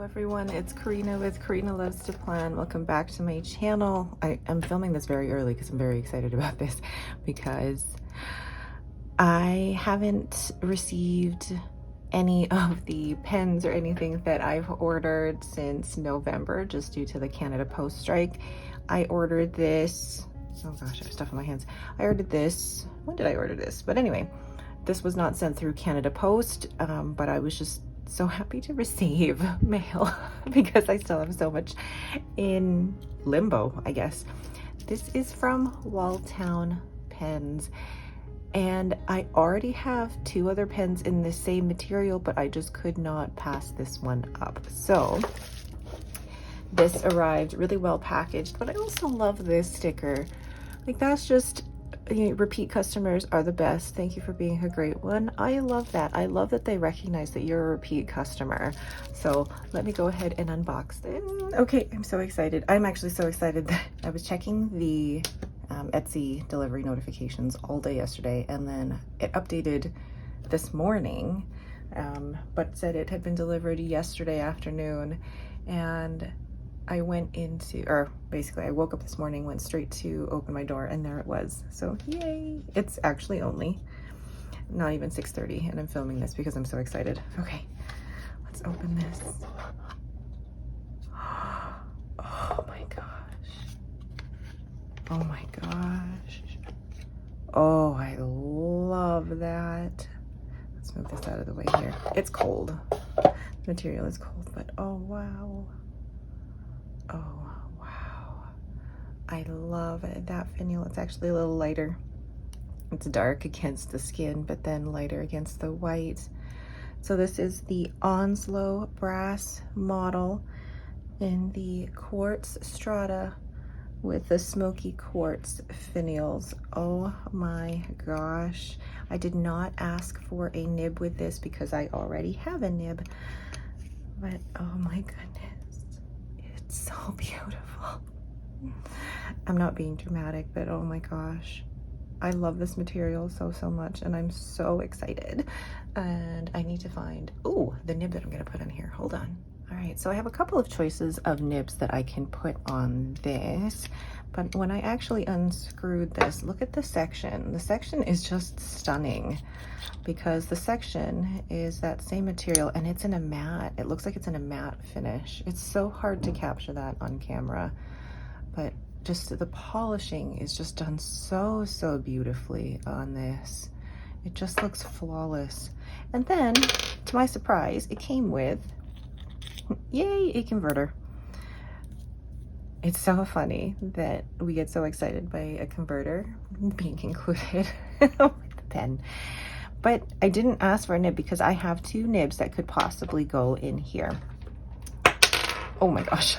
everyone, it's Karina with Karina Loves to Plan. Welcome back to my channel. I'm filming this very early because I'm very excited about this because I haven't received any of the pens or anything that I've ordered since November just due to the Canada Post strike. I ordered this, oh gosh, I have stuff on my hands. I ordered this, when did I order this? But anyway, this was not sent through Canada Post, but I was just so happy to receive mail because I still have so much in limbo, I guess. This is from Walltown pens, and I already have two other pens in the same material, but I just could not pass this one up. So this arrived really well packaged, but I also love this sticker. Like, that's just, you know, repeat customers are the best. Thank you for being a great one. I love that. I love that they recognize that you're a repeat customer. So let me go ahead and unbox this. Okay, I'm so excited. I'm actually so excited that I was checking the Etsy delivery notifications all day yesterday, and then it updated this morning, but said it had been delivered yesterday afternoon. And I went into, or basically I woke up this morning, went straight to open my door, and there it was. So yay. It's actually only not even 6:30 and I'm filming this because I'm so excited. Okay, let's open this. Oh my gosh. Oh my gosh. Oh, I love that. Let's move this out of the way here. It's cold. The material is cold, but oh wow. Oh, wow. I love it. That finial. It's actually a little lighter. It's dark against the skin, but then lighter against the white. So this is the Onslow brass model in the Quartz Strata with the smoky quartz finials. Oh my gosh. I did not ask for a nib with this because I already have a nib, but oh my goodness. It's so beautiful. I'm not being dramatic, but oh my gosh. I love this material so much, and I'm so excited. And I need to find, oh, the nib that I'm gonna put on here. Hold on. All right, so I have a couple of choices of nibs that I can put on this, but when I actually unscrewed this, look at the section. The section is just stunning because the section is that same material and it's in a matte. It looks like it's in a matte finish. It's so hard to capture that on camera, but just the polishing is just done so beautifully on this. It just looks flawless. And then, to my surprise, it came with, yay, a converter. It's so funny that we get so excited by a converter being included with the pen. But I didn't ask for a nib because I have two nibs that could possibly go in here. Oh my gosh.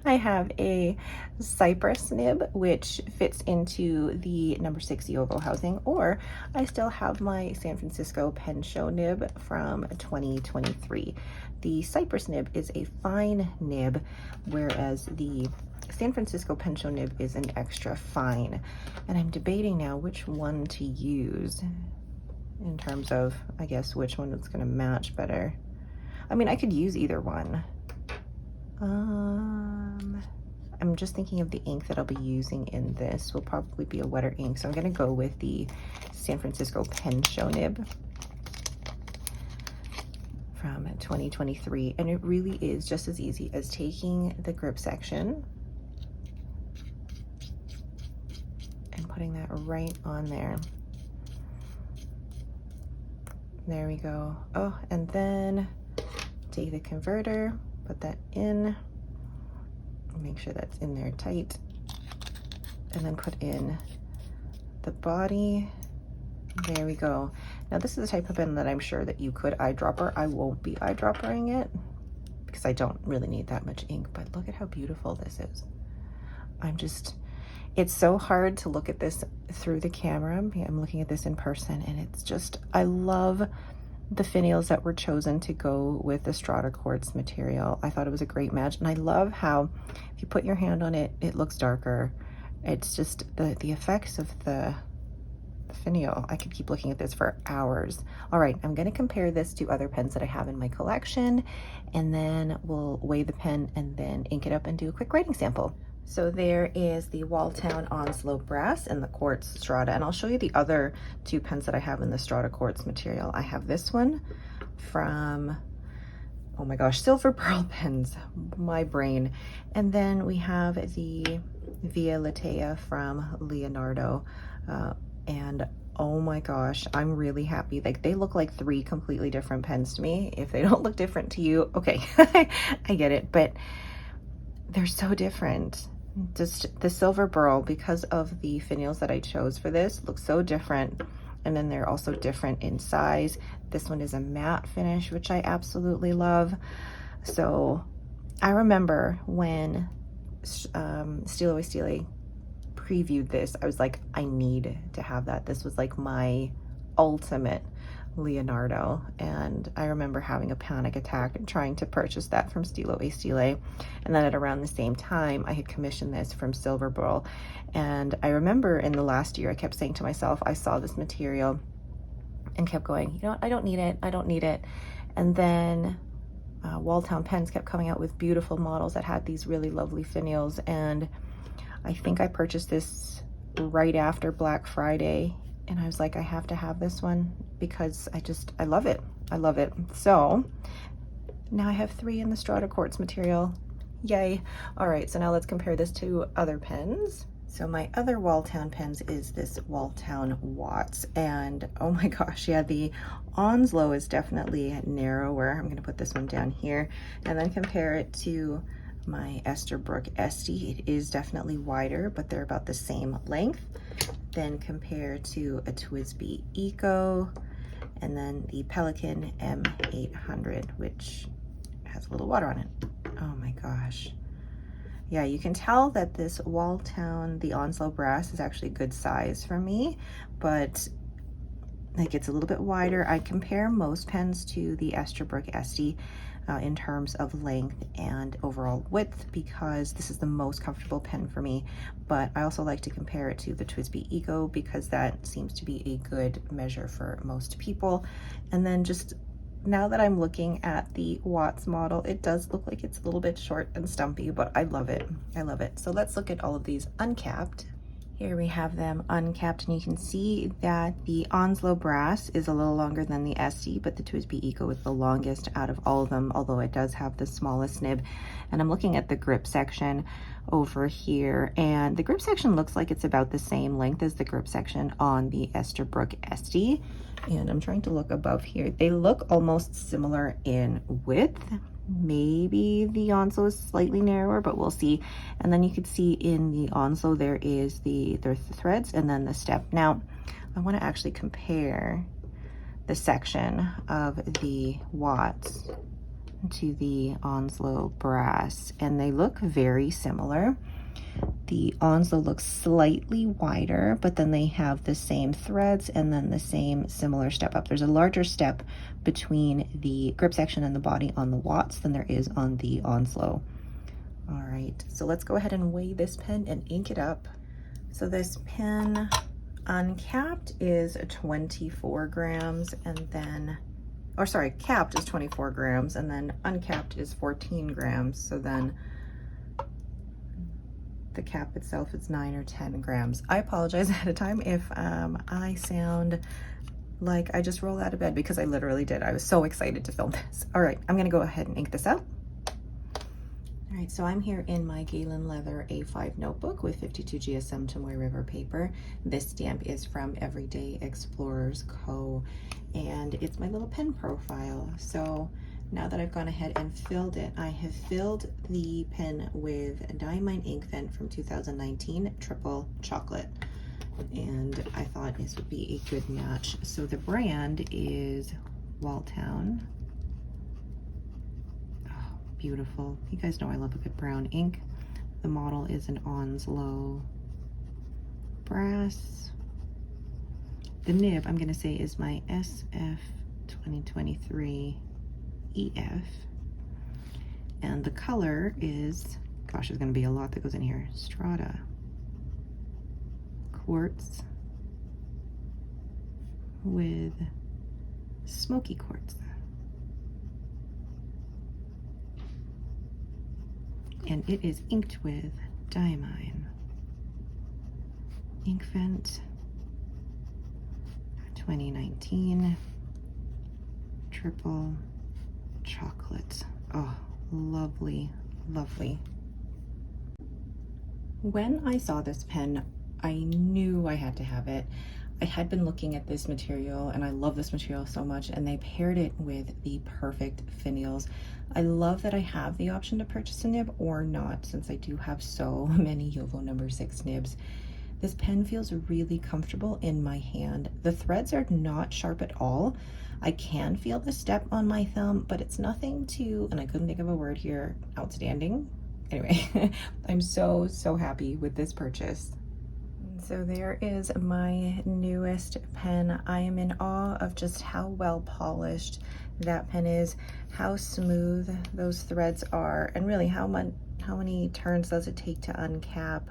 I have a cypress nib, which fits into the number 6 Yovo housing, or I still have my San Francisco Pen Show nib from 2023. The cypress nib is a fine nib, whereas the San Francisco Pen Show nib is an extra fine. And I'm debating now which one to use in terms of, I guess, which one is going to match better. I mean, I could use either one. I'm just thinking of the ink that I'll be using in this will probably be a wetter ink, so I'm going to go with the San Francisco Pen Show nib from 2023, and it really is just as easy as taking the grip section and putting that right on there. There we go. Oh, and then take the converter, put that in, make sure that's in there tight, and then put in the body. There we go. Now this is the type of pen that I'm sure that you could eyedropper. I won't be eyedroppering it because I don't really need that much ink, but look at how beautiful this is. It's so hard to look at this through the camera. I'm looking at this in person, and it's just, I love the finials that were chosen to go with the Strata quartz material. I thought it was a great match, and I love how if you put your hand on it, it looks darker. It's just the effects of the the finial. I could keep looking at this for hours. All right, I'm gonna compare this to other pens that I have in my collection, and then we'll weigh the pen and then ink it up and do a quick writing sample. So there is the Walltown Onslow Brass and the Quartz Strata, and I'll show you the other two pens that I have in the Strata Quartz material. I have this one from, oh my gosh, Silver Pearl pens, my brain. And then we have the Via Latea from Leonardo, and oh my gosh, I'm really happy. Like, they look like three completely different pens to me. If they don't look different to you, okay, I get it, but they're so different. Just the Silver Pearl, because of the finials that I chose for this, looks so different. And then they're also different in size. This one is a matte finish, which I absolutely love. So I remember when Stilo e Stile previewed this, I was like, I need to have that. This was like my ultimate Leonardo, and I remember having a panic attack and trying to purchase that from Stilo e Stile. And then at around the same time, I had commissioned this from Silver Pearl. And I remember in the last year, I kept saying to myself, I saw this material and kept going, you know what, I don't need it, I don't need it. And then Walltown Pens kept coming out with beautiful models that had these really lovely finials, and I think I purchased this right after Black Friday, and I was like, I have to have this one because I love it. I love it. So now I have three in the Strata Quartz material. Yay. All right, so now let's compare this to other pens. So my other Walltown pens is this Walltown Watts, and oh my gosh, yeah, the Onslow is definitely narrower. I'm gonna put this one down here and then compare it to my Esterbrook Esty. It is definitely wider, but they're about the same length. Then compare to a TWSBI Eco, and then the Pelikan M800, which has a little water on it. Oh my gosh. Yeah, you can tell that this Walltown, the Onslow Brass, is actually a good size for me, but like, it's a little bit wider. I compare most pens to the Esterbrook Esty in terms of length and overall width, because this is the most comfortable pen for me. But I also like to compare it to the TWSBI Eco because that seems to be a good measure for most people. And then just now that I'm looking at the Watts model, it does look like it's a little bit short and stumpy, but I love it. I love it. So let's look at all of these uncapped. Here we have them uncapped, and you can see that the Onslow Brass is a little longer than the Esty, but the TWSBI Eco is the longest out of all of them, although it does have the smallest nib. And I'm looking at the grip section over here, and the grip section looks like it's about the same length as the grip section on the Esterbrook Esty. And I'm trying to look above here. They look almost similar in width. Maybe the Onslow is slightly narrower, but we'll see. And then you can see in the Onslow there is the threads and then the step. Now I want to actually compare the section of the Watts to the Onslow Brass, and they look very similar. The Onslow looks slightly wider, but then they have the same threads and then the same similar step up. There's a larger step between the grip section and the body on the Watts than there is on the Onslow. All right, so let's go ahead and weigh this pen and ink it up. So this pen uncapped is 24 grams, and then, or sorry, capped is 24 grams, and then uncapped is 14 grams. So then the cap itself is 9 or 10 grams. I apologize ahead of time if I sound like I just rolled out of bed, because I literally did. I was so excited to film this. All right, I'm gonna go ahead and ink this up. All right, so I'm here in my Galen leather A5 notebook with 52 GSM Tomoe River paper. This stamp is from Everyday Explorers Co. And it's my little pen profile. So now that I've gone ahead and filled it, I have filled the pen with a Diamine ink pen from 2019 Triple Chocolate. And I thought this would be a good match. So the brand is Walltown. Oh, beautiful. You guys know I love a good brown ink. The model is an Onslow Brass. The nib, I'm gonna say, is my SF 2023 EF, and the color is, gosh, there's going to be a lot that goes in here, Strata, Quartz, with smoky quartz. And it is inked with diamine. Ink Vent 2019 triple chocolate. Oh, lovely, lovely. When I saw this pen, I knew I had to have it. I had been looking at this material and I love this material so much, and they paired it with the perfect finials. I love that I have the option to purchase a nib or not, since I do have so many Jowo number 6 nibs. This pen feels really comfortable in my hand. The threads are not sharp at all. I can feel the step on my thumb, but it's nothing too, and I couldn't think of a word here, outstanding. Anyway, I'm so happy with this purchase. So there is my newest pen. I am in awe of just how well polished that pen is, how smooth those threads are, and really how many turns does it take to uncap?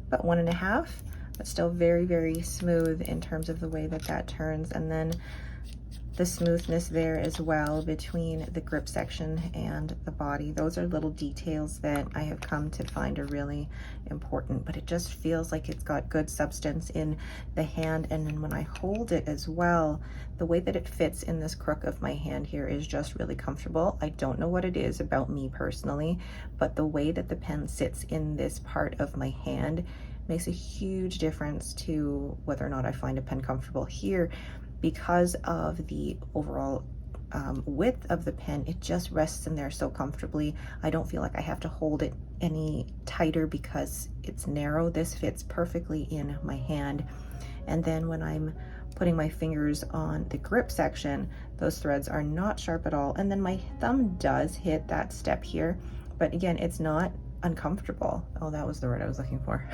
About 1.5, but still very smooth in terms of the way that turns. And then the smoothness there as well between the grip section and the body. Those are little details that I have come to find are really important, but it just feels like it's got good substance in the hand. And then when I hold it as well, the way that it fits in this crook of my hand here is just really comfortable. I don't know what it is about me personally, but the way that the pen sits in this part of my hand makes a huge difference to whether or not I find a pen comfortable here. Because of the overall width of the pen, it just rests in there so comfortably. I don't feel like I have to hold it any tighter because it's narrow. This fits perfectly in my hand. And then when I'm putting my fingers on the grip section, those threads are not sharp at all. And then my thumb does hit that step here, but again, it's not uncomfortable. Oh, that was the word I was looking for.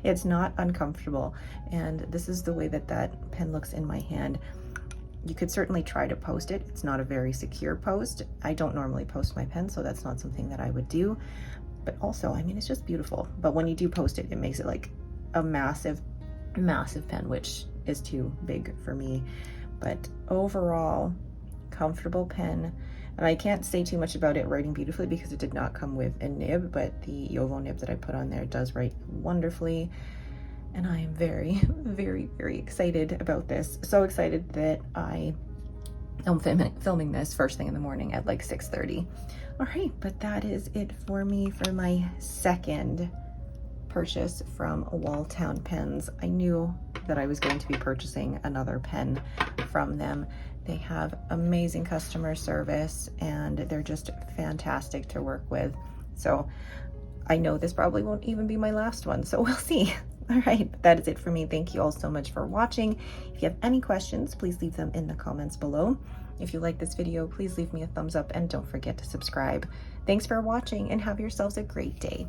It's not uncomfortable. And this is the way that that pen looks in my hand. You could certainly try to post it. It's not a very secure post. I don't normally post my pen, so that's not something that I would do. But also, I mean, it's just beautiful. But when you do post it, it makes it like a massive pen, which is too big for me. But overall, comfortable pen. And I can't say too much about it writing beautifully because it did not come with a nib, but the Jowo nib that I put on there does write wonderfully. And I am very excited about this. So excited that I am filming this first thing in the morning at like 6:30. All right, but that is it for me for my second purchase from Walltown Pens. I knew that I was going to be purchasing another pen from them. They have amazing customer service and they're just fantastic to work with. So I know this probably won't even be my last one, so we'll see. All right, that is it for me. Thank you all so much for watching. If you have any questions, please leave them in the comments below. If you like this video, please leave me a thumbs up and don't forget to subscribe. Thanks for watching and have yourselves a great day.